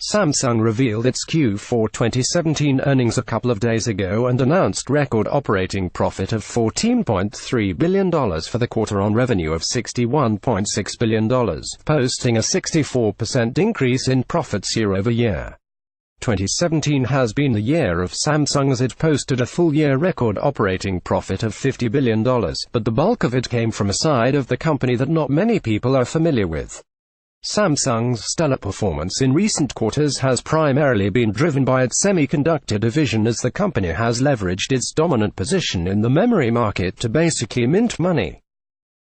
Samsung revealed its Q4 2017 earnings a couple of days ago and announced record operating profit of $14.3 billion for the quarter on revenue of $61.6 billion, posting a 64% increase in profits year-over-year. 2017 has been the year of Samsung as it posted a full-year record operating profit of $50 billion, but the bulk of it came from a side of the company that not many people are familiar with. Samsung's stellar performance in recent quarters has primarily been driven by its semiconductor division, as the company has leveraged its dominant position in the memory market to basically mint money.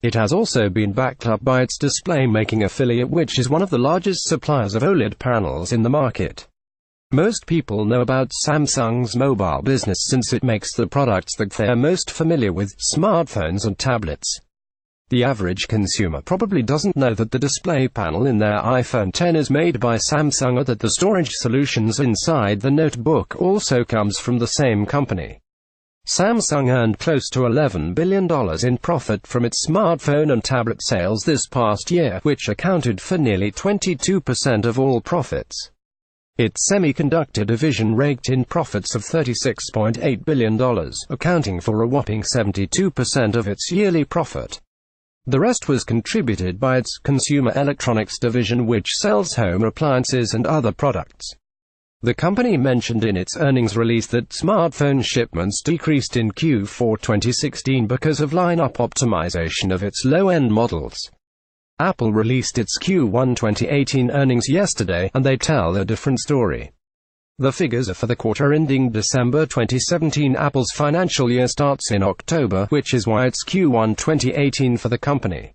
It has also been backed up by its display-making affiliate, which is one of the largest suppliers of OLED panels in the market. Most people know about Samsung's mobile business since it makes the products that they're most familiar with, smartphones and tablets. The average consumer probably doesn't know that the display panel in their iPhone X is made by Samsung, or that the storage solutions inside the notebook also comes from the same company. Samsung earned close to $11 billion in profit from its smartphone and tablet sales this past year, which accounted for nearly 22% of all profits. Its semiconductor division raked in profits of $36.8 billion, accounting for a whopping 72% of its yearly profit. The rest was contributed by its consumer electronics division, which sells home appliances and other products. The company mentioned in its earnings release that smartphone shipments decreased in Q4 2016 because of lineup optimization of its low-end models. Apple released its Q1 2018 earnings yesterday, and they tell a different story. The figures are for the quarter ending December 2017. Apple's financial year starts in October, which is why it's Q1 2018 for the company.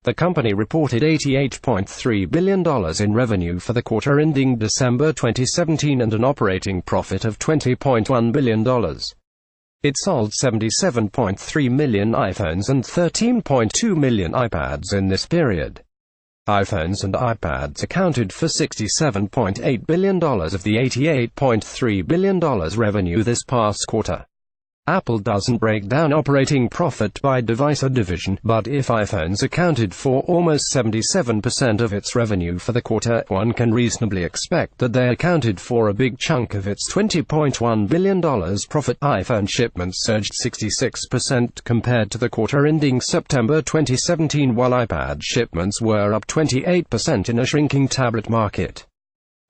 The company reported $88.3 billion in revenue for the quarter ending December 2017 and an operating profit of $20.1 billion. It sold 77.3 million iPhones and 13.2 million iPads in this period. iPhones and iPads accounted for $67.8 billion of the $88.3 billion revenue this past quarter. Apple doesn't break down operating profit by device or division, but if iPhones accounted for almost 77% of its revenue for the quarter, one can reasonably expect that they accounted for a big chunk of its $20.1 billion profit. iPhone shipments surged 66% compared to the quarter ending September 2017, while iPad shipments were up 28% in a shrinking tablet market.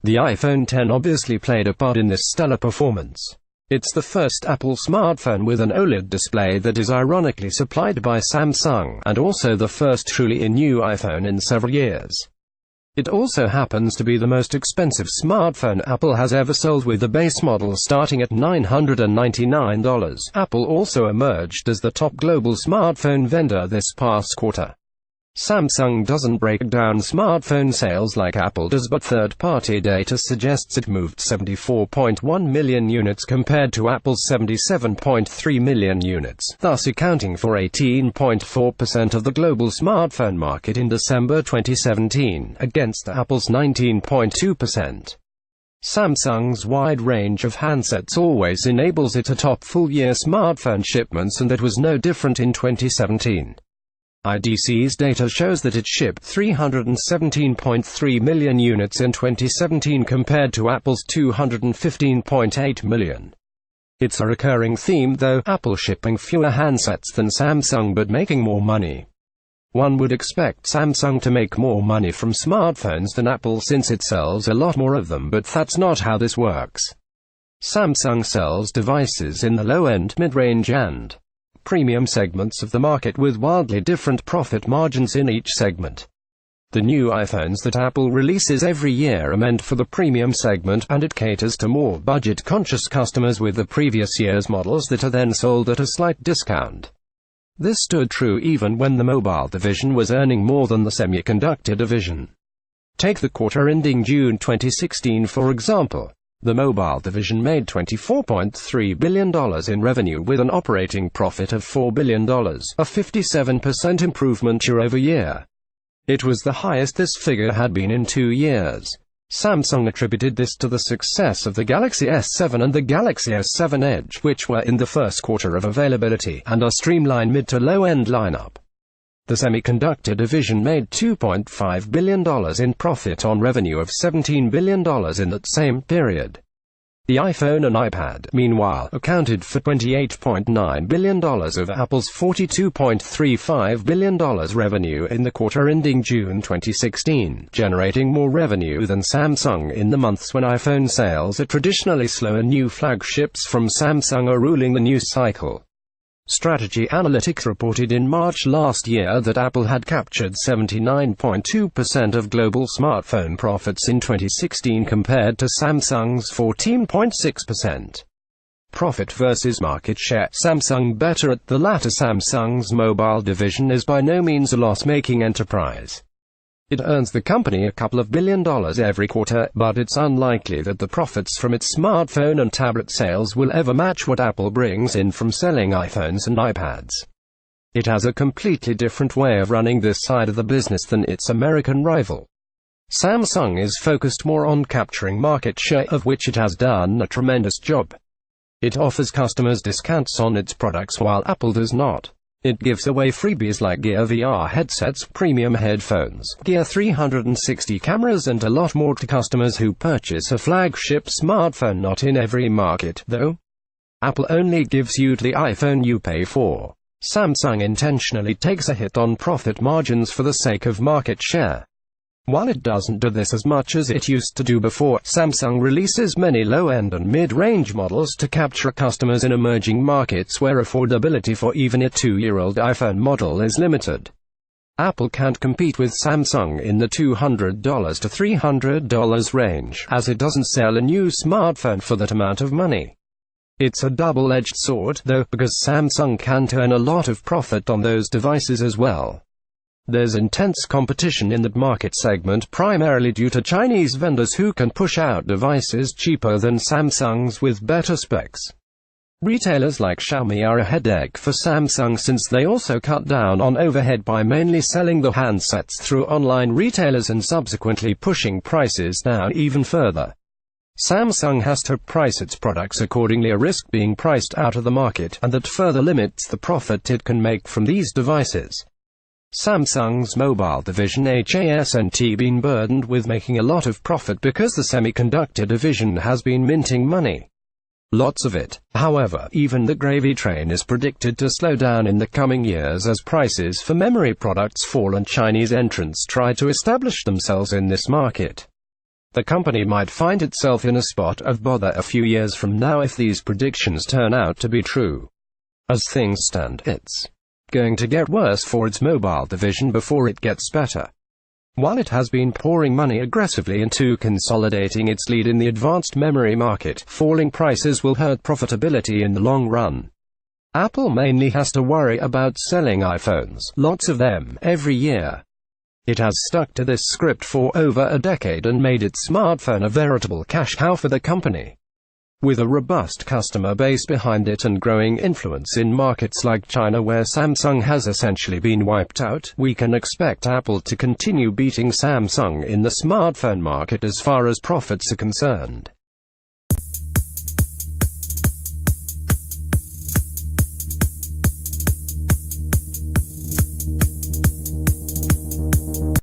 The iPhone X obviously played a part in this stellar performance. It's the first Apple smartphone with an OLED display that is ironically supplied by Samsung, and also the first truly new iPhone in several years. It also happens to be the most expensive smartphone Apple has ever sold, with the base model starting at $999. Apple also emerged as the top global smartphone vendor this past quarter. Samsung doesn't break down smartphone sales like Apple does, but third-party data suggests it moved 74.1 million units compared to Apple's 77.3 million units, thus accounting for 18.4% of the global smartphone market in December 2017, against Apple's 19.2%. Samsung's wide range of handsets always enables it to top full-year smartphone shipments, and that was no different in 2017. IDC's data shows that it shipped 317.3 million units in 2017 compared to Apple's 215.8 million. It's a recurring theme though, Apple shipping fewer handsets than Samsung but making more money. One would expect Samsung to make more money from smartphones than Apple since it sells a lot more of them, but that's not how this works. Samsung sells devices in the low-end, mid-range and premium segments of the market, with wildly different profit margins in each segment. The new iPhones that Apple releases every year are meant for the premium segment, and it caters to more budget-conscious customers with the previous year's models that are then sold at a slight discount. This stood true even when the mobile division was earning more than the semiconductor division. Take the quarter ending June 2016 for example. The mobile division made $24.3 billion in revenue with an operating profit of $4 billion, a 57% improvement year-over-year. It was the highest this figure had been in 2 years. Samsung attributed this to the success of the Galaxy S7 and the Galaxy S7 Edge, which were in the first quarter of availability, and a streamlined mid to low-end lineup. The semiconductor division made $2.5 billion in profit on revenue of $17 billion in that same period. The iPhone and iPad, meanwhile, accounted for $28.9 billion of Apple's $42.35 billion revenue in the quarter ending June 2016, generating more revenue than Samsung in the months when iPhone sales are traditionally slow and new flagships from Samsung are ruling the news cycle. Strategy Analytics reported in March last year that Apple had captured 79.2% of global smartphone profits in 2016 compared to Samsung's 14.6%. Profit versus market share. Samsung better at the latter. Samsung's mobile division is by no means a loss-making enterprise. It earns the company a couple of $1 billion every quarter, but it's unlikely that the profits from its smartphone and tablet sales will ever match what Apple brings in from selling iPhones and iPads. It has a completely different way of running this side of the business than its American rival. Samsung is focused more on capturing market share, of which it has done a tremendous job. It offers customers discounts on its products while Apple does not. It gives away freebies like Gear VR headsets, premium headphones, Gear 360 cameras and a lot more to customers who purchase a flagship smartphone. Not in every market, though. Apple only gives you the iPhone you pay for. Samsung intentionally takes a hit on profit margins for the sake of market share. While it doesn't do this as much as it used to do before, Samsung releases many low-end and mid-range models to capture customers in emerging markets where affordability for even a 2-year-old iPhone model is limited. Apple can't compete with Samsung in the $200 to $300 range, as it doesn't sell a new smartphone for that amount of money. It's a double-edged sword, though, because Samsung can earn a lot of profit on those devices as well. There's intense competition in that market segment primarily due to Chinese vendors who can push out devices cheaper than Samsung's with better specs. Retailers like Xiaomi are a headache for Samsung since they also cut down on overhead by mainly selling the handsets through online retailers and subsequently pushing prices down even further. Samsung has to price its products accordingly, a risk being priced out of the market, and that further limits the profit it can make from these devices. Samsung's mobile division hasn't been burdened with making a lot of profit because the semiconductor division has been minting money. Lots of it. However, even the gravy train is predicted to slow down in the coming years as prices for memory products fall and Chinese entrants try to establish themselves in this market. The company might find itself in a spot of bother a few years from now if these predictions turn out to be true. As things stand, it's going to get worse for its mobile division before it gets better. While it has been pouring money aggressively into consolidating its lead in the advanced memory market, falling prices will hurt profitability in the long run. Apple mainly has to worry about selling iPhones, lots of them, every year. It has stuck to this script for over a decade and made its smartphone a veritable cash cow for the company. With a robust customer base behind it and growing influence in markets like China where Samsung has essentially been wiped out, we can expect Apple to continue beating Samsung in the smartphone market as far as profits are concerned.